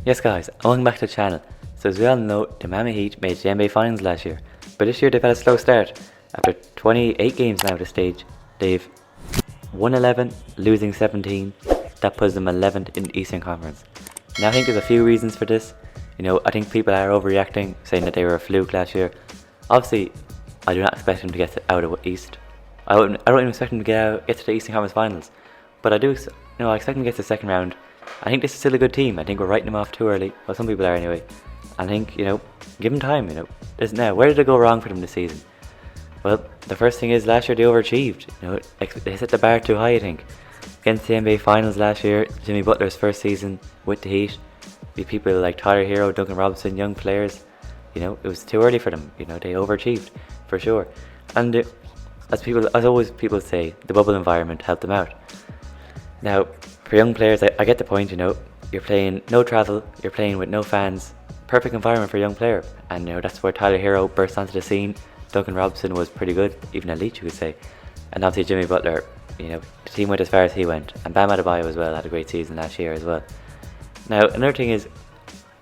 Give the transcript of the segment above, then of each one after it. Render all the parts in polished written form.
Yes guys, welcome back to the channel. So as we all know, the Miami Heat made the NBA Finals last year, but this year they've had a slow start. After 28 games now at this stage, they've won 11, losing 17. That puts them 11th in the Eastern Conference. Now I think there's a few reasons for this. I think people are overreacting, saying that they were a fluke last year. Obviously, I do not expect them to get out of the East. I don't even expect them to get to the Eastern Conference Finals, but I expect them to get to the second round. I think this is still a good team. I think we're writing them off too early. Well, some people are anyway. I think, give them time, Now, where did it go wrong for them this season? Well, the first thing is last year they overachieved. They set the bar too high, I think. Against the NBA Finals last year, Jimmy Butler's first season with the Heat, with people like Tyler Hero, Duncan Robson, young players, it was too early for them. They overachieved, for sure. And as always people say, the bubble environment helped them out. Now, for young players, I get the point, you're playing no travel, you're playing with no fans, perfect environment for a young player. And that's where Tyler Hero burst onto the scene. Duncan Robson was pretty good, even elite you could say. And obviously Jimmy Butler, the team went as far as he went. And Bam Adebayo as well had a great season last year as well. Now, another thing is,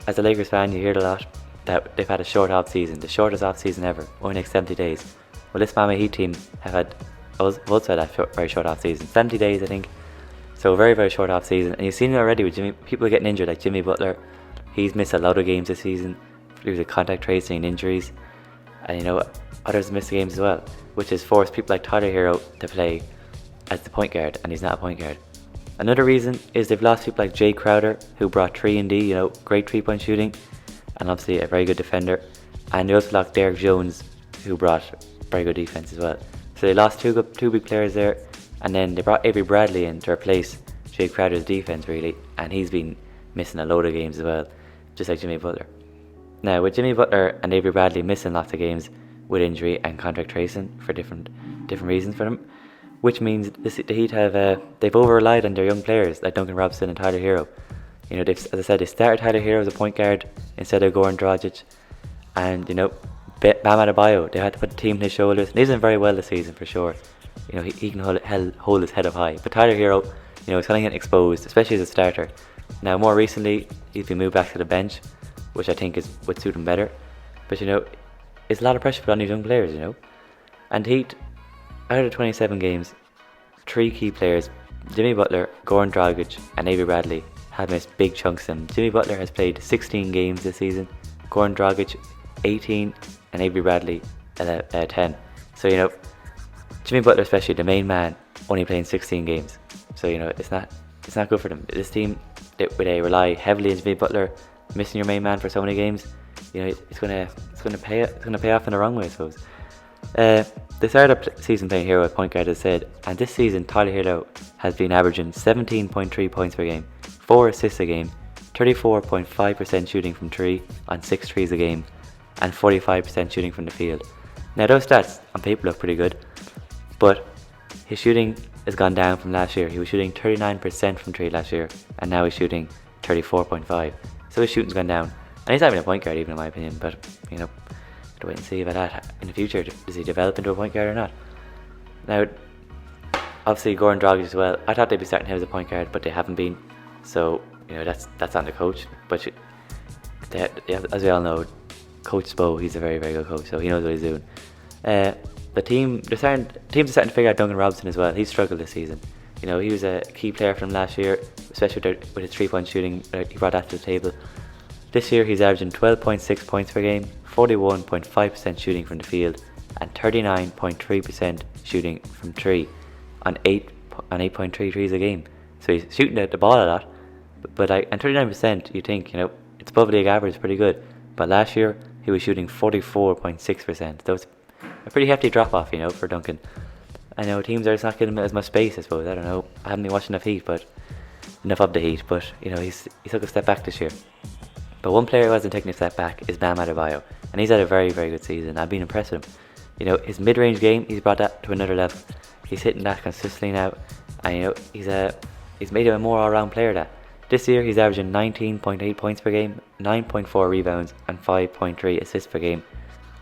as a Lakers fan, you hear a lot that they've had a short off season, the shortest off season ever, only next 70 days. Well, this Miami Heat team have had also had a very short off season, 70 days I think. So very, very short off season, and you've seen it already with people getting injured, like Jimmy Butler. He's missed a lot of games this season due to contact tracing and injuries, and others missed games as well, which has forced people like Tyler Hero to play as the point guard, and he's not a point guard. Another reason is they've lost people like Jay Crowder, who brought 3-and-D, great 3-point shooting, and obviously a very good defender, and they also lost Derek Jones, who brought very good defense as well. So they lost two big players there. And then they brought Avery Bradley in to replace Jay Crowder's defense, really, and he's been missing a load of games as well, just like Jimmy Butler. Now, with Jimmy Butler and Avery Bradley missing lots of games with injury and contract tracing for different reasons for them, which means the Heat they've over-relied on their young players like Duncan Robson and Tyler Hero. As I said, they started Tyler Hero as a point guard instead of Goran Dragic, and Bam Adebayo, they had to put the team on his shoulders. And he's done very well this season for sure. He can hold his head up high. But Tyler Hero, is kind of getting exposed, especially as a starter. Now, more recently, he's been moved back to the bench, which I think would suit him better. But, it's a lot of pressure put on these young players, And Heat, out of 27 games, 3 key players, Jimmy Butler, Goran Dragic, and Avery Bradley, have missed big chunks of them. Jimmy Butler has played 16 games this season, Goran Dragic 18, and Avery Bradley 10. So, Jimmy Butler, especially the main man, only playing 16 games. So it's not good for them. This team, they rely heavily on Jimmy Butler, missing your main man for so many games. It's gonna pay off in the wrong way, I suppose. They started the season playing Hero at point guard, as I said, and this season Tyler Hero has been averaging 17.3 points per game, 4 assists a game, 34.5% shooting from 3 on 6 threes a game, and 45% shooting from the field. Now those stats on paper look pretty good, but his shooting has gone down from last year. He was shooting 39% from 3 last year, and now he's shooting 34.5. So his shooting's gone down. And he's not even a point guard, even in my opinion, but, have to wait and see about that in the future. Does he develop into a point guard or not? Now, obviously Goran Dragic as well. I thought they'd be starting him as a point guard, but they haven't been. So, that's on the coach. But as we all know, Coach Spo, he's a very, very good coach, so he knows what he's doing. The teams are starting to figure out Duncan Robson as well. He's struggled this season. He was a key player for them last year, especially with his 3-point shooting. He brought that to the table. This year he's averaging 12.6 points per game, 41.5% shooting from the field, and 39.3% shooting from 3 on 8.3 threes a game. So he's shooting the ball a lot, but and 39%, you think it's above league average, pretty good. But last year he was shooting 44.6%. So it's a pretty hefty drop off, for Duncan. I know teams are just not giving him as much space, I suppose. I don't know. I haven't been watching enough of the Heat, but he took a step back this year. But one player who hasn't taken a step back is Bam Adebayo, and he's had a very, very good season. I've been impressed with him. His mid-range game, he's brought that to another level. He's hitting that consistently now, and he's made him a more all-round player. That this year he's averaging 19.8 points per game, 9.4 rebounds, and 5.3 assists per game,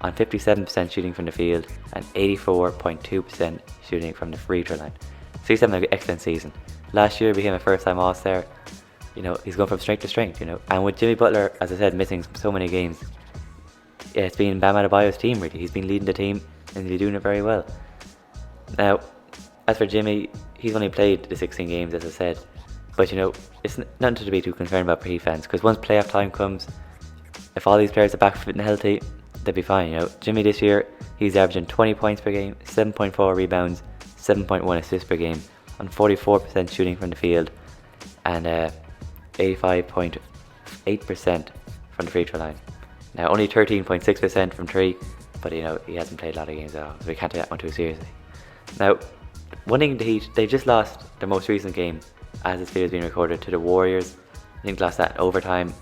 on 57% shooting from the field and 84.2% shooting from the free throw line. So he's having an excellent season. Last year he became a first-time All-Star, you know, he's going from strength to strength, you know. And with Jimmy Butler, as I said, missing so many games, yeah, it's been Bam Adebayo's team really. He's been leading the team and he's doing it very well. Now, as for Jimmy, he's only played the 16 games, as I said. But, you know, it's nothing to be too concerned about for Heat fans, because once playoff time comes, if all these players are back fit and healthy, they'll be fine, you know. Jimmy this year, he's averaging 20 points per game, 7.4 rebounds, 7.1 assists per game, on 44% shooting from the field, and 85.8% from the free throw line. Now, only 13.6% from 3, but, you know, he hasn't played a lot of games at all, so we can't take that one too seriously. Now, one thing the Heat, they just lost their most recent game, as this video is being recorded, to the Warriors. I think they lost that in overtime.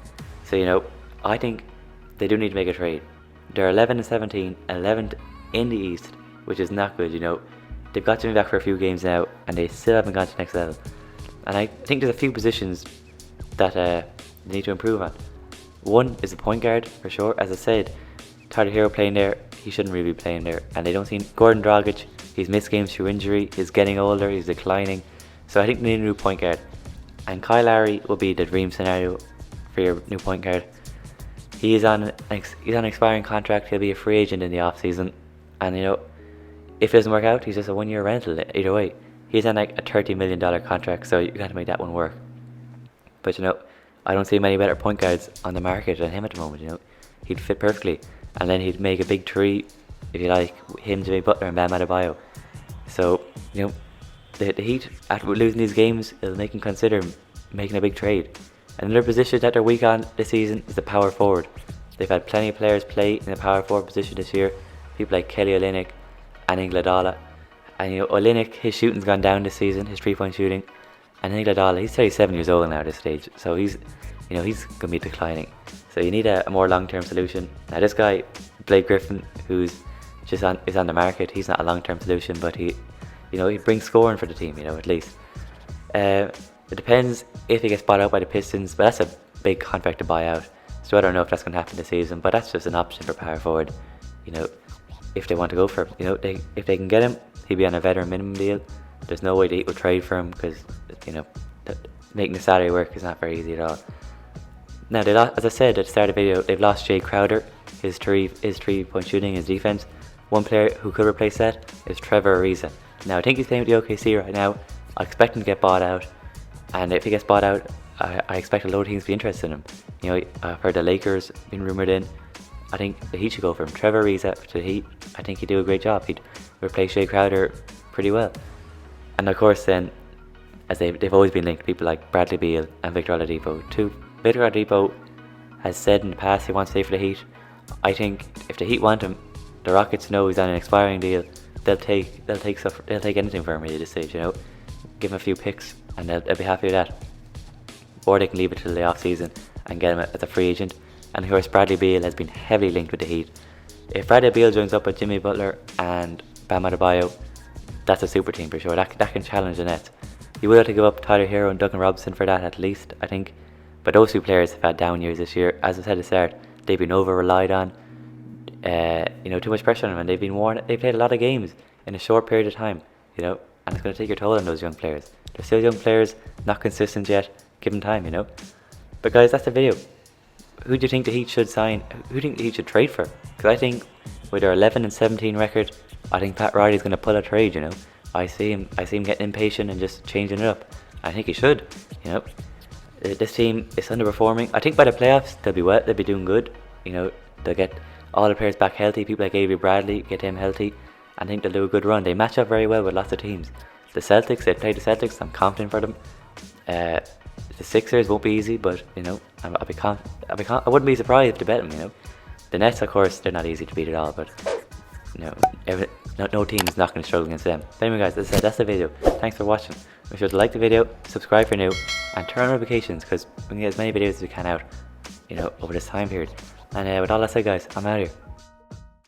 So, you know, I think they do need to make a trade. They're 11-17, 11th in the East, which is not good, you know. They've got Jimmy back for a few games now, and they still haven't gone to the next level. And I think there's a few positions that they need to improve on. One is the point guard, for sure. As I said, Tyler Hero playing there, he shouldn't really be playing there. And they don't see Gordon Dragic, he's missed games through injury, he's getting older, he's declining. So I think they need a new point guard. And Kyle Lowry will be the dream scenario for your new point guard. He's on an expiring contract, he'll be a free agent in the off season. And, you know, if it doesn't work out, he's just a 1-year rental either way. He's on like a $30 million contract, so you got to make that one work. But, you know, I don't see many better point guards on the market than him at the moment, you know. He'd fit perfectly. And then he'd make a big three, if you like, him, Jimmy Butler and Bam Adebayo. So, you know, the Heat, after losing these games, it'll make them consider making a big trade. Another position that they're weak on this season is the power forward. They've had plenty of players play in the power forward position this year. People like Kelly Olynyk and Iguodala. And, you know, Olynyk, his shooting's gone down this season, his 3-point shooting. And Iguodala, he's 37 years old now at this stage, so he's going to be declining. So you need a more long-term solution. Now this guy, Blake Griffin, who's is on the market, he's not a long-term solution, but he brings scoring for the team, you know, at least. It depends if he gets bought out by the Pistons, but that's a big contract to buy out. So I don't know if that's going to happen this season, but that's just an option for power forward. You know, if they want to go for him, you know, if they can get him, he'd be on a veteran minimum deal. There's no way the Heat will trade for him because, you know, making the salary work is not very easy at all. Now, as I said at the start of the video, they've lost Jay Crowder, his 3-point shooting, his defense. One player who could replace that is Trevor Ariza. Now, I think he's playing with the OKC right now. I expect him to get bought out, and if he gets bought out, I expect a lot of teams to be interested in him. You know, I've heard the Lakers been rumoured in. I think the Heat should go for him. Trevor Ariza to the Heat, I think he'd do a great job. He'd replace Jay Crowder pretty well. And of course then, as they've always been linked, people like Bradley Beal and Victor Oladipo too. Victor Oladipo has said in the past he wants to stay for the Heat. I think if the Heat want him, the Rockets know he's on an expiring deal. They'll take anything for him really at this stage, you know. Give him a few picks and they'll be happy with that. Or they can leave it till the off season and get him as a free agent. And of course Bradley Beal has been heavily linked with the Heat. If Bradley Beal joins up with Jimmy Butler and Bam Adebayo, that's a super team for sure. That can challenge the Nets. You will have to give up Tyler Hero and Duncan Robson for that at least, I think. But those two players have had down years this year. As I said at the start, they've been over-relied on. You know, too much pressure on them, and they've been worn. They played a lot of games in a short period of time, you know, and it's going to take your toll on those young players. They're still young players, not consistent yet. Give them time, you know. But guys, that's the video. Who do you think the Heat should sign? Who do you think the Heat should trade for? Because I think with their 11-17 record, I think Pat Riley's going to pull a trade, you know. I see him getting impatient and just changing it up. I think he should, you know. This team is underperforming. I think by the playoffs they'll be doing good. You know, they'll get all the players back healthy. People like Avery Bradley, get him healthy. I think they'll do a good run. They match up very well with lots of teams. The Celtics, they played the Celtics. I'm confident for them. The Sixers won't be easy, but you know, I wouldn't be surprised to bet them. You know, the Nets, of course, they're not easy to beat at all, but you know, no team is not going to struggle against them. But anyway, guys, as I said, that's the video. Thanks for watching. Make sure to like the video, subscribe for new, and turn on notifications because we can get as many videos as we can out, you know, over this time period. And with all that said, guys, I'm out of here.